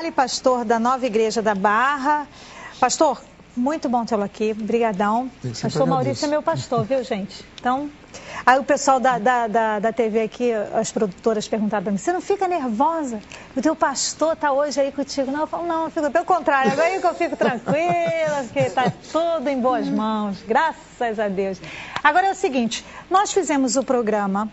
Pastor da Nova Igreja da Barra. Pastor, muito bom tê-lo aqui, brigadão. Pastor Maurício é meu pastor, viu, gente? Então, aí o pessoal da TV aqui, as produtoras perguntaram para mim, você não fica nervosa? O teu pastor está hoje aí contigo? Não, eu falo, não, eu fico, pelo contrário, agora que eu fico tranquila, porque está tudo em boas mãos, graças a Deus. Agora é o seguinte, nós fizemos o programa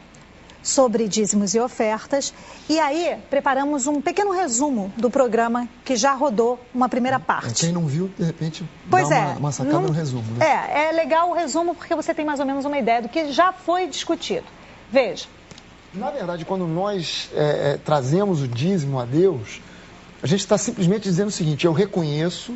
sobre dízimos e ofertas, e aí preparamos um pequeno resumo do programa que já rodou uma primeira parte. Quem não viu, de repente, pois dá uma sacada no resumo. Né? É legal o resumo porque você tem mais ou menos uma ideia do que já foi discutido. Veja. Na verdade, quando nós trazemos o dízimo a Deus, a gente está simplesmente dizendo o seguinte, eu reconheço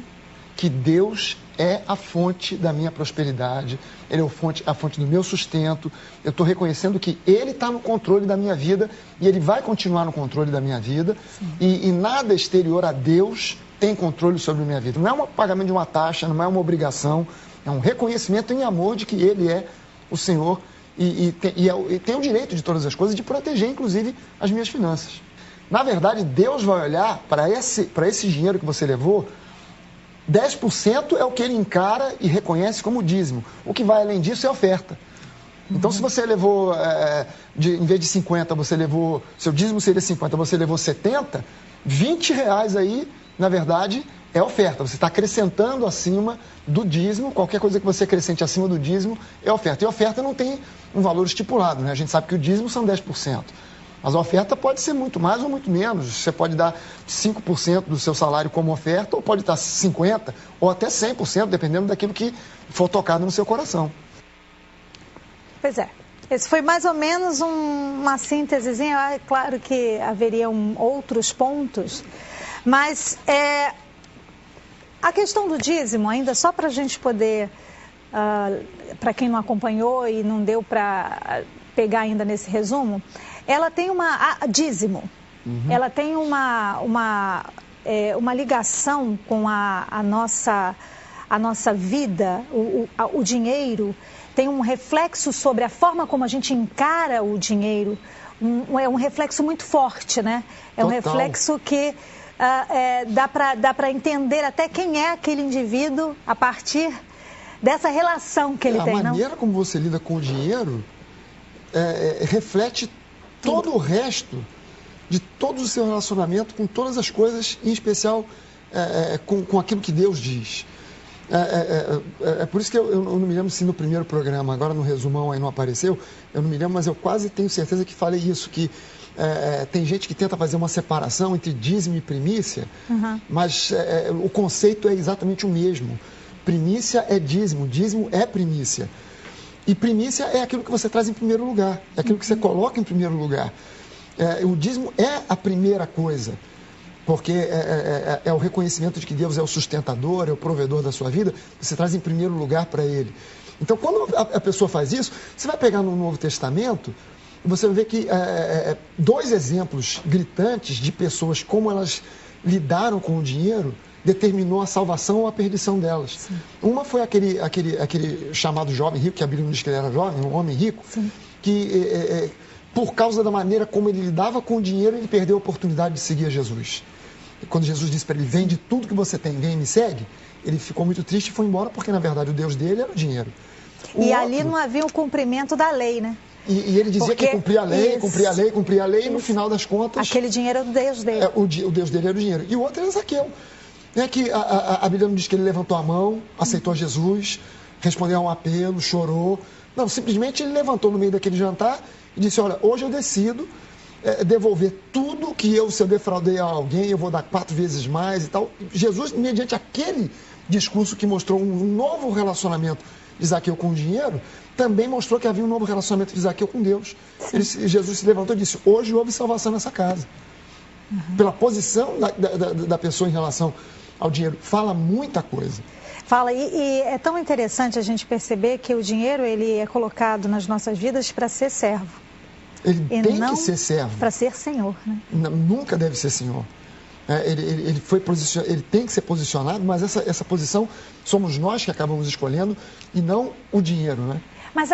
que Deus é a fonte da minha prosperidade, Ele é a fonte do meu sustento, eu estou reconhecendo que Ele está no controle da minha vida e Ele vai continuar no controle da minha vida e nada exterior a Deus tem controle sobre a minha vida. Não é um pagamento de uma taxa, não é uma obrigação, é um reconhecimento em amor de que Ele é o Senhor e tem o direito de todas as coisas, de proteger, inclusive, as minhas finanças. Na verdade, Deus vai olhar para esse dinheiro que você levou, 10% é o que ele encara e reconhece como dízimo. O que vai além disso é oferta. Então, se você levou, em vez de 50, você levou, seu dízimo seria 50, você levou 70, R$20 aí, na verdade, é oferta. Você está acrescentando acima do dízimo, qualquer coisa que você acrescente acima do dízimo é oferta. E oferta não tem um valor estipulado, né? A gente sabe que o dízimo são 10%. Mas a oferta pode ser muito mais ou muito menos. Você pode dar 5% do seu salário como oferta, ou pode dar 50% ou até 100%, dependendo daquilo que for tocado no seu coração. Pois é. Esse foi mais ou menos uma síntesezinha. É claro que haveriam outros pontos, mas a questão do dízimo, ainda só para a gente poder, para quem não acompanhou e não deu para pegar ainda nesse resumo, ela tem dízimo, ela tem uma ligação com a nossa vida, o dinheiro tem um reflexo sobre a forma como a gente encara o dinheiro, é um reflexo muito forte, né? É um reflexo que dá para entender até quem é aquele indivíduo a partir dessa relação que ele tem, não? A maneira como você lida com o dinheiro reflete todo o resto de todo o seu relacionamento com todas as coisas, em especial com aquilo que Deus diz. É por isso que eu não me lembro se no primeiro programa, agora no resumão aí não apareceu, eu não me lembro, mas eu quase tenho certeza que falei isso, que tem gente que tenta fazer uma separação entre dízimo e primícia, mas o conceito é exatamente o mesmo. Primícia é dízimo, dízimo é primícia. E primícia é aquilo que você traz em primeiro lugar, é aquilo que você coloca em primeiro lugar. O dízimo é a primeira coisa, porque é o reconhecimento de que Deus é o sustentador, é o provedor da sua vida, você traz em primeiro lugar para Ele. Então, quando a pessoa faz isso, você vai pegar no Novo Testamento, você vai ver que dois exemplos gritantes de pessoas, como elas lidaram com o dinheiro, determinou a salvação ou a perdição delas. Sim. Uma foi aquele chamado jovem rico, que a Bíblia não diz que ele era jovem, um homem rico, sim, que por causa da maneira como ele lidava com o dinheiro, ele perdeu a oportunidade de seguir a Jesus. E quando Jesus disse para ele, vende tudo que você tem, vem e me segue, ele ficou muito triste e foi embora, porque na verdade o Deus dele era o dinheiro. Ali não havia o cumprimento da lei, né? E ele dizia que cumpria a lei, e no final das contas... Aquele dinheiro era o Deus dele. O Deus dele era o dinheiro. E o outro era Zaqueu. Que a Bíblia não diz que ele levantou a mão, aceitou Jesus, respondeu a um apelo, chorou. Não, simplesmente ele levantou no meio daquele jantar e disse, olha, hoje eu decido devolver tudo que se eu defraudei a alguém, eu vou dar 4 vezes mais e tal. Jesus, mediante aquele discurso que mostrou um novo relacionamento de Zaqueu com o dinheiro, também mostrou que havia um novo relacionamento de Zaqueu com Deus. Jesus se levantou e disse, hoje houve salvação nessa casa. Pela posição da pessoa em relação ao dinheiro, fala muita coisa. Fala, e é tão interessante a gente perceber que o dinheiro ele é colocado nas nossas vidas para ser servo. Ele tem que ser servo. Para ser senhor, né? Nunca deve ser senhor. Ele tem que ser posicionado, mas essa posição somos nós que acabamos escolhendo e não o dinheiro, né? Mas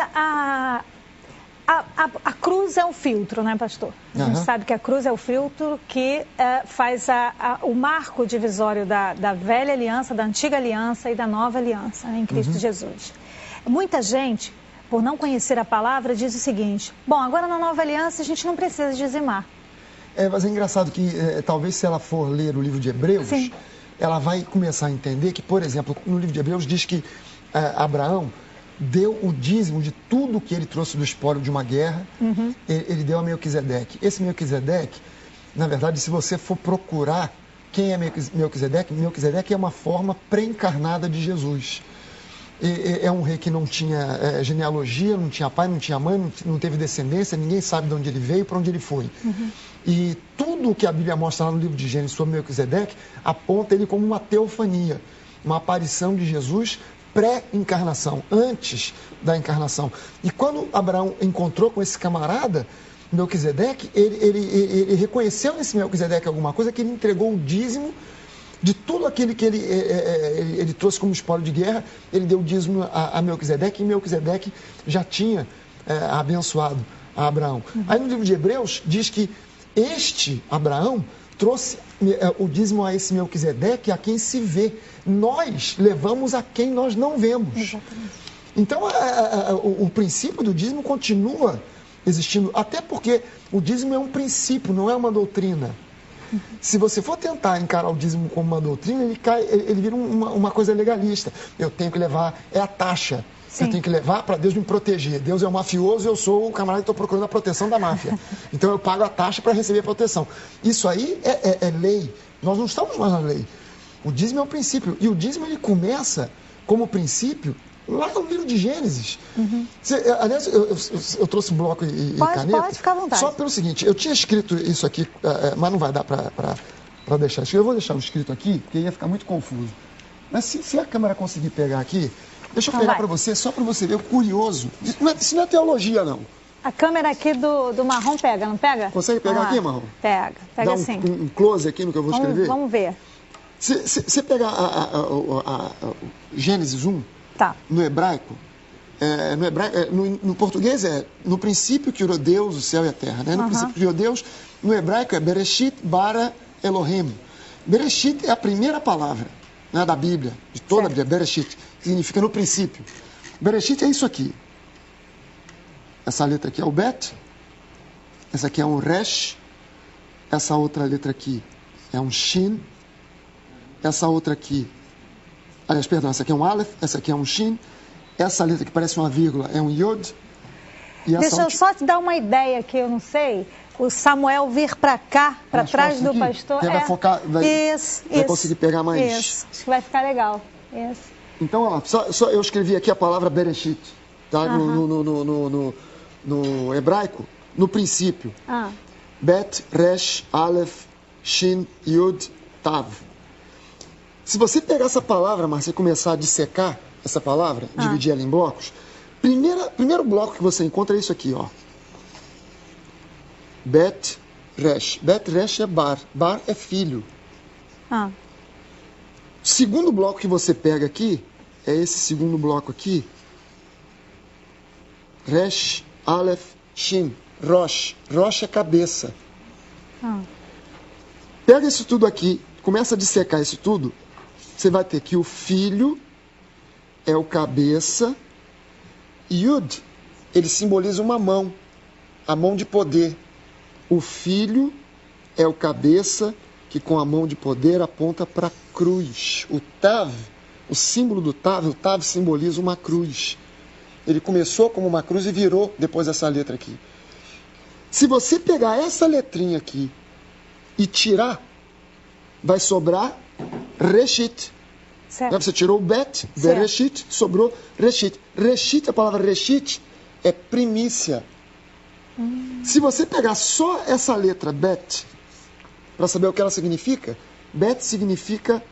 a cruz é o filtro, né, pastor? A gente sabe que a cruz é o filtro que faz o marco divisório da velha aliança, da antiga aliança e da nova aliança, né, em Cristo Jesus. Muita gente, por não conhecer a palavra, diz o seguinte: bom, agora na nova aliança a gente não precisa dizimar. Mas é engraçado que talvez se ela for ler o livro de Hebreus, sim, ela vai começar a entender que, por exemplo, no livro de Hebreus diz que Abraão deu o dízimo de tudo que ele trouxe do espólio de uma guerra, ele deu a Melquisedeque. Esse Melquisedeque, na verdade, se você for procurar quem é Melquisedeque, Melquisedeque é uma forma pré-encarnada de Jesus. É um rei que não tinha genealogia, não tinha pai, não tinha mãe, não teve descendência, ninguém sabe de onde ele veio, para onde ele foi. E tudo o que a Bíblia mostra lá no livro de Gênesis sobre Melquisedeque aponta ele como uma teofania, uma aparição de Jesus pré-encarnação, antes da encarnação. E quando Abraão encontrou com esse camarada, Melquisedeque, ele reconheceu nesse Melquisedeque alguma coisa, que ele entregou o dízimo de tudo aquilo que ele trouxe como espólio de guerra. Ele deu o dízimo a Melquisedeque, e Melquisedeque já tinha abençoado a Abraão. Aí no livro de Hebreus diz que este Abraão trouxe o dízimo a esse Melquisedeque, a quem se vê. Nós levamos a quem nós não vemos. Exatamente. Então, o princípio do dízimo continua existindo, até porque o dízimo é um princípio, não é uma doutrina. Se você for tentar encarar o dízimo como uma doutrina, ele vira uma coisa legalista. Eu tenho que levar, é a taxa. Sim. Eu tenho que levar para Deus me proteger. Deus é um mafioso, eu sou o camarada que estou procurando a proteção da máfia. Então eu pago a taxa para receber a proteção. Isso aí é lei. Nós não estamos mais na lei. O dízimo é um princípio. E o dízimo ele começa como princípio lá no livro de Gênesis. Aliás, eu trouxe bloco e caneta. Pode ficar à vontade. Só pelo seguinte, eu tinha escrito isso aqui, mas não vai dar para deixar escrito. Eu vou deixar o escrito aqui, porque ia ficar muito confuso. Mas se a câmera conseguir pegar aqui, deixa eu pegar para você, só para você ver o curioso. Isso não é teologia, não. A câmera aqui do Marrom pega, não pega? Consegue pegar aqui, Marrom? Pega dá sim. Um close aqui no que eu vou escrever? Vamos ver. Você pegar Gênesis 1, tá, no hebraico, no português no princípio criou Deus o céu e a terra, né? No princípio criou Deus, no hebraico é Bereshit bara Elohim. Bereshit é a primeira palavra, né, da Bíblia, de toda a Bíblia, Bereshit, que significa no princípio. Bereshit é isso aqui. Essa letra aqui é o Bet, essa aqui é um Resh, essa outra letra aqui é um Shin, essa outra aqui, aliás, perdão, essa aqui é um Aleph, essa aqui é um Shin, essa letra que parece uma vírgula é um Yod. E essa Deixa eu só te dar uma ideia que eu não sei, o Samuel vir para cá, para trás do pastor. Vai focar, vai conseguir pegar mais. Isso, acho que vai ficar legal. Isso. Então, olha lá, só eu escrevi aqui a palavra Bereshit, tá? No hebraico, no princípio. Bet, Resh, Aleph, Shin, Yud, Tav. Se você pegar essa palavra, Márcia, e começar a dissecar essa palavra, dividir ela em blocos, primeiro bloco que você encontra é isso aqui, ó. Bet, Resh. Bet, Resh é bar. Bar é filho. Segundo bloco que você pega aqui, é esse segundo bloco aqui. Resh, Aleph, Shin. Rosh. Rosh é cabeça. Pega isso tudo aqui, começa a dissecar isso tudo, você vai ter que o filho é o cabeça, Yud, ele simboliza uma mão, a mão de poder. O filho é o cabeça que com a mão de poder aponta para a cruz. O Tav, o símbolo do Tav, o Tav simboliza uma cruz. Ele começou como uma cruz e virou depois dessa letra aqui. Se você pegar essa letrinha aqui e tirar, vai sobrar Reshit. Certo. Você tirou o Bet, Bereshit, sobrou Reshit. Reshit, a palavra Reshit é primícia. Se você pegar só essa letra Bet, para saber o que ela significa, Bet significa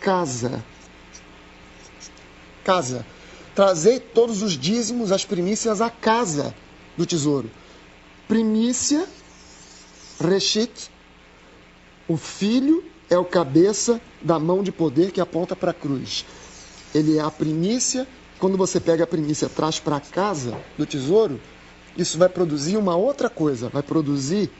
casa. Casa. Trazei todos os dízimos, as primícias à casa do tesouro. Primícia, Reshit, o filho é o cabeça da mão de poder que aponta para a cruz. Ele é a primícia. Quando você pega a primícia, traz para a casa do tesouro, isso vai produzir uma outra coisa, vai produzir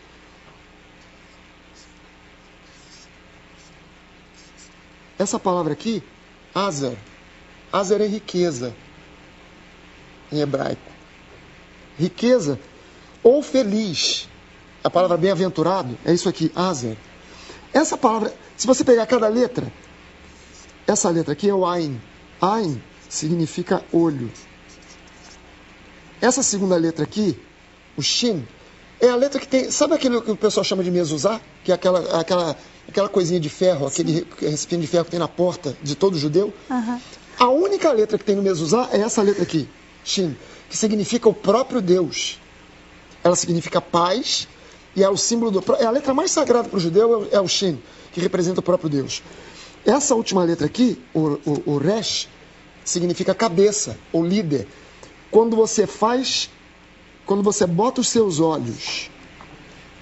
essa palavra aqui, azer. Azer é riqueza em hebraico. Riqueza ou feliz. A palavra bem-aventurado é isso aqui, azer. Essa palavra, se você pegar cada letra, essa letra aqui é o Ain. Ain significa olho. Essa segunda letra aqui, o Shin, é a letra que tem... Sabe aquilo que o pessoal chama de mezuzá? Que é aquela coisinha de ferro, aquele recipiente de ferro que tem na porta de todo judeu? Uhum. A única letra que tem no mezuzá é essa letra aqui, Shin, que significa o próprio Deus. Ela significa paz e é o símbolo do... É a letra mais sagrada para o judeu, é o Shin, que representa o próprio Deus. Essa última letra aqui, o Resh, significa cabeça ou líder. Quando você bota os seus olhos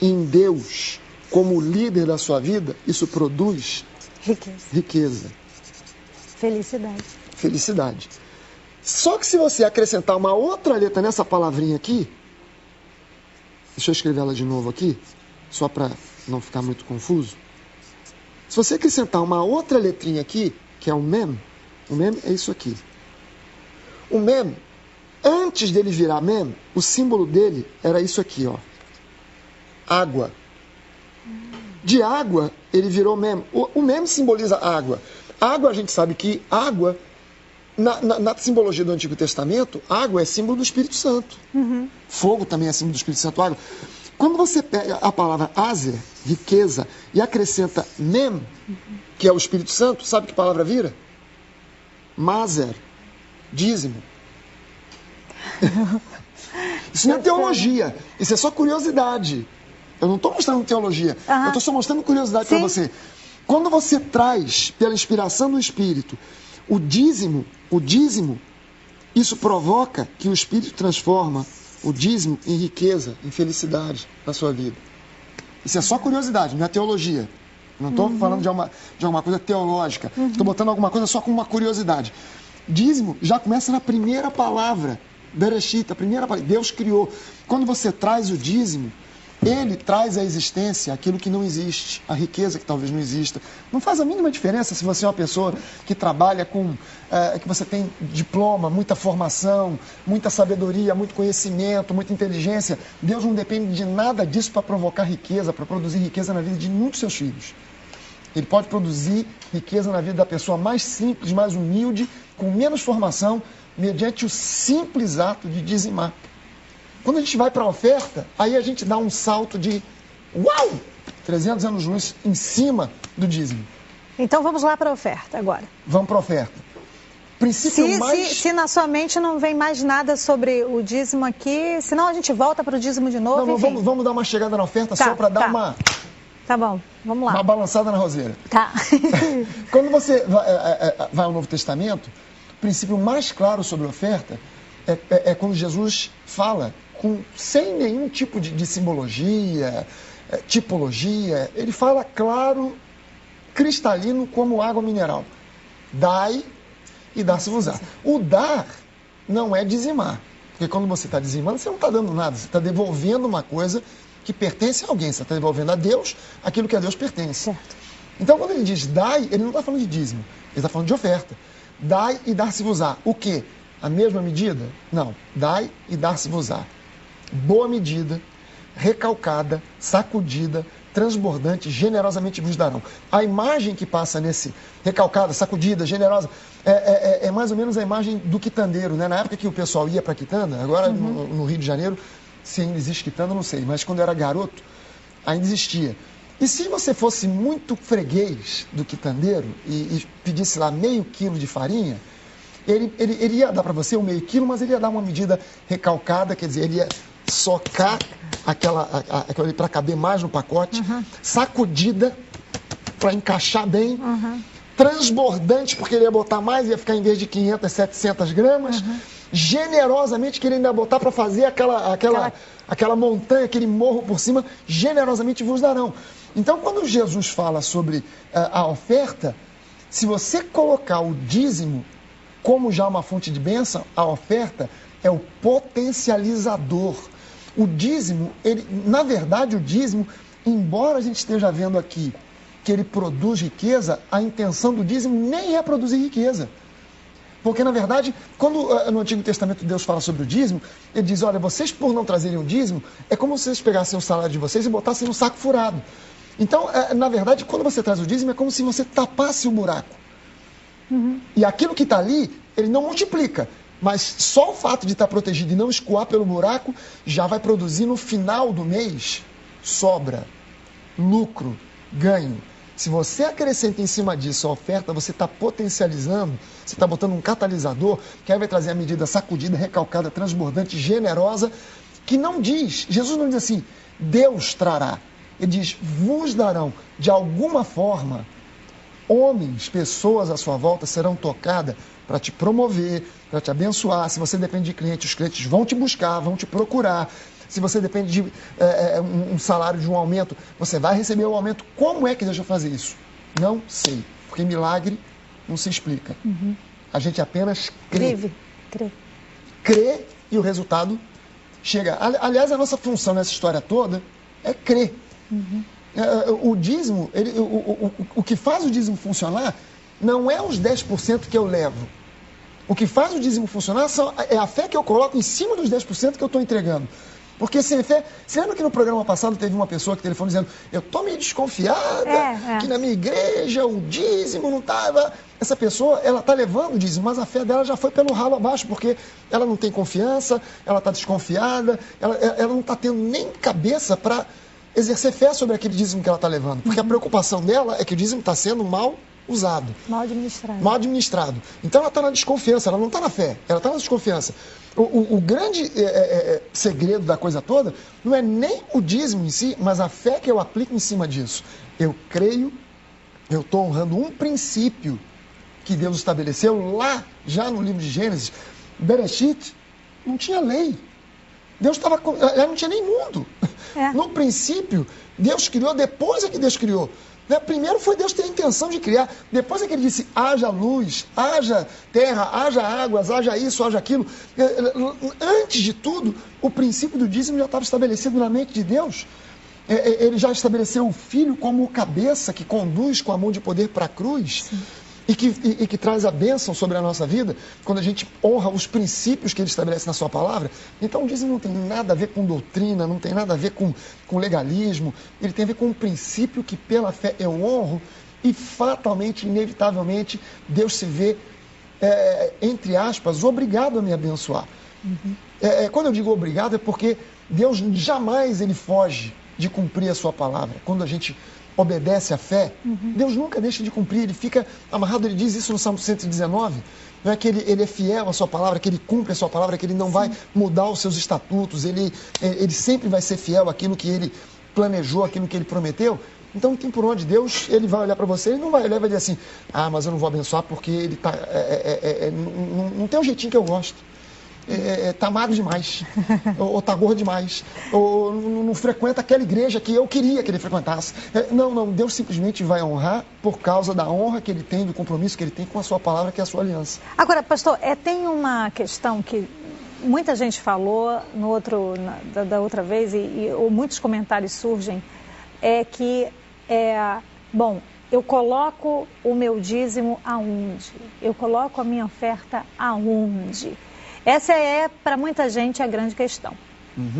em Deus como líder da sua vida, isso produz riqueza. Felicidade. Só que se você acrescentar uma outra letra nessa palavrinha aqui, deixa eu escrever ela de novo aqui, só para não ficar muito confuso. Se você acrescentar uma outra letrinha aqui, que é o Mem é isso aqui. O Mem, antes dele virar Mem, o símbolo dele era isso aqui, ó. Água. De água, ele virou Mem. O Mem simboliza água. Água, a gente sabe que água, na simbologia do Antigo Testamento, água é símbolo do Espírito Santo. Uhum. Fogo também é símbolo do Espírito Santo, água. Quando você pega a palavra azer, riqueza, e acrescenta Mem, que é o Espírito Santo, sabe que palavra vira? Mazer, dízimo. Isso não é teologia, isso é só curiosidade. Eu não estou mostrando teologia, eu estou só mostrando curiosidade para você. Quando você traz, pela inspiração do Espírito, o dízimo, isso provoca que o Espírito transforma o dízimo em riqueza, em felicidade na sua vida. Isso é só curiosidade, não é teologia. Não estou falando de alguma coisa teológica. Estou botando alguma coisa só com uma curiosidade. Dízimo já começa na primeira palavra. Bereshit, a primeira palavra. Deus criou. Quando você traz o dízimo, ele traz à existência aquilo que não existe, a riqueza que talvez não exista. Não faz a mínima diferença se você é uma pessoa que trabalha com... que você tem diploma, muita formação, muita sabedoria, muito conhecimento, muita inteligência. Deus não depende de nada disso para provocar riqueza, para produzir riqueza na vida de nenhum dos seus filhos. Ele pode produzir riqueza na vida da pessoa mais simples, mais humilde, com menos formação, mediante o simples ato de dizimar. Quando a gente vai para a oferta, aí a gente dá um salto de, 300 anos-luz em cima do dízimo. Então vamos lá para a oferta agora. Vamos para a oferta. Se na sua mente não vem mais nada sobre o dízimo aqui, senão a gente volta para o dízimo de novo. Não, vamos dar uma chegada na oferta só para dar uma... Tá bom, vamos lá. Uma balançada na roseira. Tá. Quando você vai ao Novo Testamento, o princípio mais claro sobre a oferta é quando Jesus fala sem nenhum tipo de simbologia, tipologia. Ele fala claro, cristalino, como água mineral. Dai e dar-se-vos-á. O dar não é dizimar. Porque quando você está dizimando, você não está dando nada. Você está devolvendo uma coisa que pertence a alguém. Você está devolvendo a Deus aquilo que a Deus pertence. Certo. Então, quando ele diz dai, ele não está falando de dízimo. Ele está falando de oferta. Dai e dar-se-vos-á. O quê? A mesma medida? Não. Dai e dar-se-vos-á. Boa medida, recalcada, sacudida, transbordante, generosamente vos darão. A imagem que passa nesse recalcada, sacudida, generosa, é mais ou menos a imagem do quitandeiro, né? Na época que o pessoal ia para a quitanda, agora no Rio de Janeiro, se ainda existe quitanda, não sei, mas quando eu era garoto, ainda existia. E se você fosse muito freguês do quitandeiro e pedisse lá meio quilo de farinha, ele ia dar para você um meio quilo, mas ele ia dar uma medida recalcada, quer dizer, ele ia socar aquela ali para caber mais no pacote, sacudida para encaixar bem, transbordante, porque ele ia botar mais, ia ficar em vez de 500, 700 gramas, generosamente querendo ainda botar para fazer aquela montanha, aquele morro por cima, generosamente vos darão. Então, quando Jesus fala sobre a oferta, se você colocar o dízimo como já uma fonte de bênção, a oferta é o potencializador O dízimo, na verdade, o dízimo, embora a gente esteja vendo aqui que ele produz riqueza, a intenção do dízimo nem é produzir riqueza. Porque, na verdade, quando no Antigo Testamento Deus fala sobre o dízimo, ele diz, olha, vocês por não trazerem o dízimo, é como se vocês pegassem o salário de vocês e botassem no saco furado. Então, na verdade, quando você traz o dízimo, é como se você tapasse o buraco. E aquilo que está ali, ele não multiplica. Mas só o fato de estar protegido e não escoar pelo buraco, já vai produzir no final do mês sobra, lucro, ganho. Se você acrescenta em cima disso a oferta, você está potencializando, você está botando um catalisador, que aí vai trazer a medida sacudida, recalcada, transbordante, generosa, que não diz, Jesus não diz assim, Deus trará. Ele diz, vos darão, de alguma forma, homens, pessoas à sua volta serão tocadas para te promover, para te abençoar. Se você depende de clientes, os clientes vão te buscar, vão te procurar. Se você depende de um salário, de um aumento, você vai receber o aumento. Como é que Deus vai fazer isso? Não sei, porque milagre não se explica. A gente apenas crê. Crê e o resultado chega. Aliás, a nossa função nessa história toda é crer. O dízimo, o que faz o dízimo funcionar não é os 10% que eu levo. O que faz o dízimo funcionar é a fé que eu coloco em cima dos 10% que eu estou entregando. Porque sem fé... Você lembra que no programa passado teve uma pessoa que telefonou dizendo eu estou meio desconfiada que na minha igreja o dízimo não estava... Essa pessoa, ela está levando o dízimo, mas a fé dela já foi pelo ralo abaixo, porque ela não tem confiança, ela está desconfiada, ela não está tendo nem cabeça para exercer fé sobre aquele dízimo que ela está levando. Porque a preocupação dela é que o dízimo está sendo mal usado. Mal administrado. Mal administrado. Então ela está na desconfiança, ela não está na fé, ela está na desconfiança. O grande segredo da coisa toda não é nem o dízimo em si, mas a fé que eu aplico em cima disso. Eu creio, eu estou honrando um princípio que Deus estabeleceu lá, já no livro de Gênesis. Bereshit não tinha lei. Deus estava, não tinha nem mundo. No princípio, Deus criou, depois é que Deus criou. Primeiro foi Deus ter a intenção de criar, depois é que ele disse, haja luz, haja terra, haja águas, haja isso, haja aquilo. Antes de tudo, o princípio do dízimo já estava estabelecido na mente de Deus. Ele já estabeleceu o Filho como o cabeça que conduz com a mão de poder para a cruz. E que traz a bênção sobre a nossa vida, quando a gente honra os princípios que ele estabelece na sua palavra. Então o dízimo não tem nada a ver com doutrina, não tem nada a ver com legalismo, ele tem a ver com um princípio que pela fé eu honro e fatalmente, inevitavelmente, Deus se vê, entre aspas, obrigado a me abençoar. Quando eu digo obrigado é porque Deus jamais ele foge de cumprir a sua palavra. Quando a gente obedece à fé, Deus nunca deixa de cumprir, ele fica amarrado, ele diz isso no Salmo 119, não é que ele é fiel à sua palavra, que ele cumpre a sua palavra, que ele não vai mudar os seus estatutos, ele sempre vai ser fiel àquilo que ele planejou, àquilo que ele prometeu. Então não tem por onde Deus, ele vai olhar para você, ele não vai olhar e vai dizer assim, mas eu não vou abençoar porque ele tá, não tem um jeitinho que eu gosto. Tá magro demais, ou tá gordo demais, ou não frequenta aquela igreja que eu queria que ele frequentasse. Não, Deus simplesmente vai honrar por causa da honra que ele tem, do compromisso que ele tem com a sua palavra, que é a sua aliança. Agora, pastor, tem uma questão que muita gente falou da outra vez, ou muitos comentários surgem, bom, eu coloco o meu dízimo aonde? Eu coloco a minha oferta aonde? Essa é, para muita gente, a grande questão.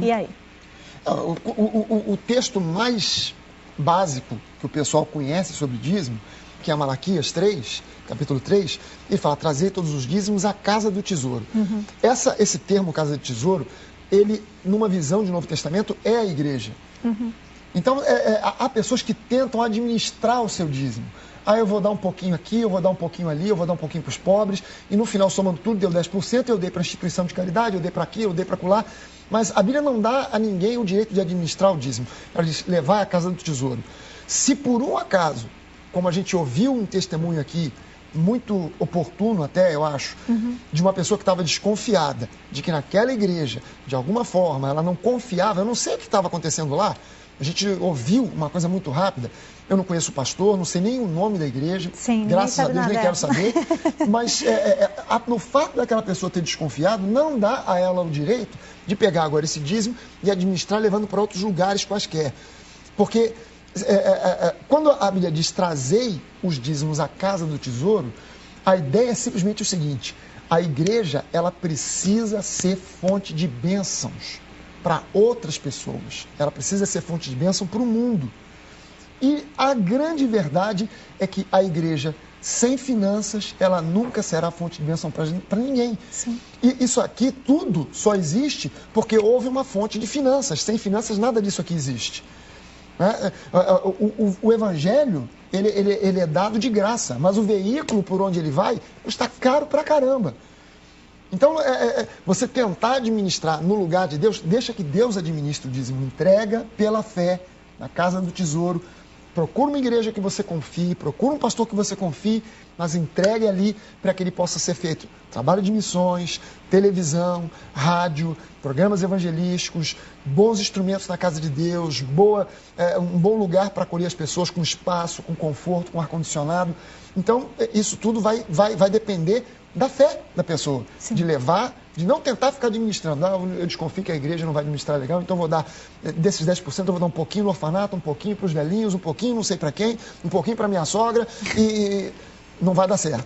E aí? O texto mais básico que o pessoal conhece sobre dízimo, que é Malaquias 3, capítulo 3, ele fala, trazei todos os dízimos à casa do tesouro. Esse termo, casa do tesouro, ele, numa visão de Novo Testamento, é a igreja. Então, há pessoas que tentam administrar o seu dízimo. Eu vou dar um pouquinho aqui, eu vou dar um pouquinho ali, eu vou dar um pouquinho para os pobres, e no final, somando tudo, deu 10%, eu dei para a instituição de caridade, eu dei para aqui, eu dei para acolá. Mas a Bíblia não dá a ninguém o direito de administrar o dízimo. Ela diz, levar à casa do tesouro. Se por um acaso, como a gente ouviu um testemunho aqui, muito oportuno até, eu acho, de uma pessoa que estava desconfiada de que naquela igreja, de alguma forma, ela não confiava, eu não sei o que estava acontecendo lá, A gente ouviu uma coisa muito rápida. Eu não conheço o pastor, não sei nem o nome da igreja. Sim, graças a Deus, nem quero saber. Mas no fato daquela pessoa ter desconfiado, não dá a ela o direito de pegar agora esse dízimo e administrar levando para outros lugares quaisquer. Porque quando a Bíblia diz trazei os dízimos à casa do tesouro, a ideia é simplesmente o seguinte: a igreja, ela precisa ser fonte de bênçãos para outras pessoas. Ela precisa ser fonte de bênção para o mundo. E a grande verdade é que a igreja, sem finanças, ela nunca será fonte de bênção para ninguém. Sim. E isso aqui, tudo só existe porque houve uma fonte de finanças. Sem finanças, nada disso aqui existe. O evangelho, ele é dado de graça, mas o veículo por onde ele vai custa caro pra caramba. Então, você tentar administrar no lugar de Deus, deixa que Deus administre o dízimo. Entrega pela fé na casa do tesouro. Procura uma igreja que você confie, procura um pastor que você confie, mas entregue ali para que ele possa ser feito. Trabalho de missões, televisão, rádio, programas evangelísticos, bons instrumentos na casa de Deus, um bom lugar para acolher as pessoas, com espaço, com conforto, com ar-condicionado. Então, isso tudo vai depender da fé da pessoa, Sim. de levar, de não tentar ficar administrando. Eu desconfio que a igreja não vai administrar legal, então vou dar, desses 10%, eu vou dar um pouquinho no orfanato, um pouquinho para os velhinhos, um pouquinho não sei para quem, um pouquinho para minha sogra, e não vai dar certo.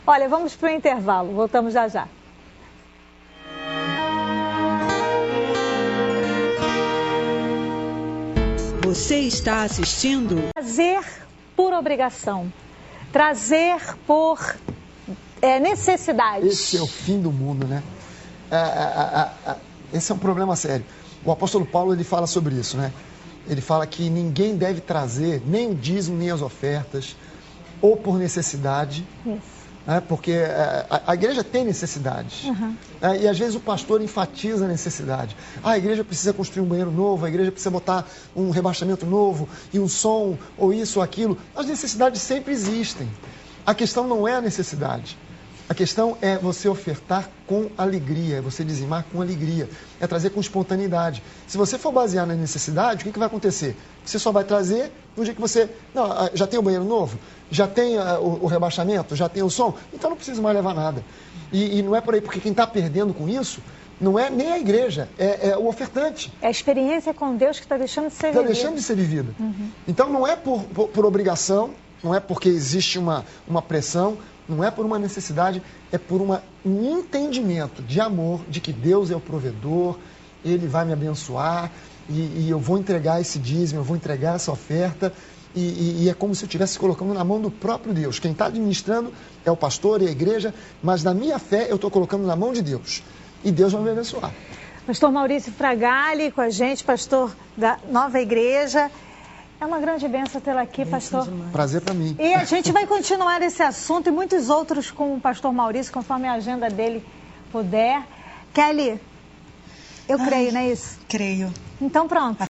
Olha, vamos para o intervalo, voltamos já já. Você está assistindo? Trazer por obrigação, trazer por necessidade. Esse é o fim do mundo, né? Esse é um problema sério. O apóstolo Paulo, ele fala sobre isso, né? Ele fala que ninguém deve trazer nem o dízimo, nem as ofertas, ou por necessidade, né? Porque a igreja tem necessidades. Uhum. E às vezes o pastor enfatiza a necessidade. A igreja precisa construir um banheiro novo, a igreja precisa botar um rebaixamento novo, e um som, ou isso ou aquilo. As necessidades sempre existem. A questão não é a necessidade. A questão é você ofertar com alegria, é você dizimar com alegria, é trazer com espontaneidade. Se você for basear na necessidade, o que vai acontecer? Você só vai trazer no dia que você... Não, já tem o banheiro novo? Já tem o rebaixamento? Já tem o som? Então não precisa mais levar nada. E não é por aí, porque quem está perdendo com isso não é nem a igreja, é o ofertante. É a experiência com Deus que está deixando de ser vivida. Está deixando de ser vivida. Uhum. Então não é por obrigação, não é porque existe uma pressão, não é por uma necessidade, é por um entendimento de amor, de que Deus é o provedor, Ele vai me abençoar e eu vou entregar esse dízimo, eu vou entregar essa oferta e é como se eu estivesse colocando na mão do próprio Deus. Quem está administrando é o pastor e a igreja, mas na minha fé eu estou colocando na mão de Deus e Deus vai me abençoar. Pastor Maurício Fragale com a gente, pastor da Nova Igreja. É uma grande bênção tê-la aqui, pastor. Prazer para mim. E a gente vai continuar esse assunto e muitos outros com o pastor Maurício, conforme a agenda dele puder. Kelly, eu creio, não é isso? Creio. Então pronto.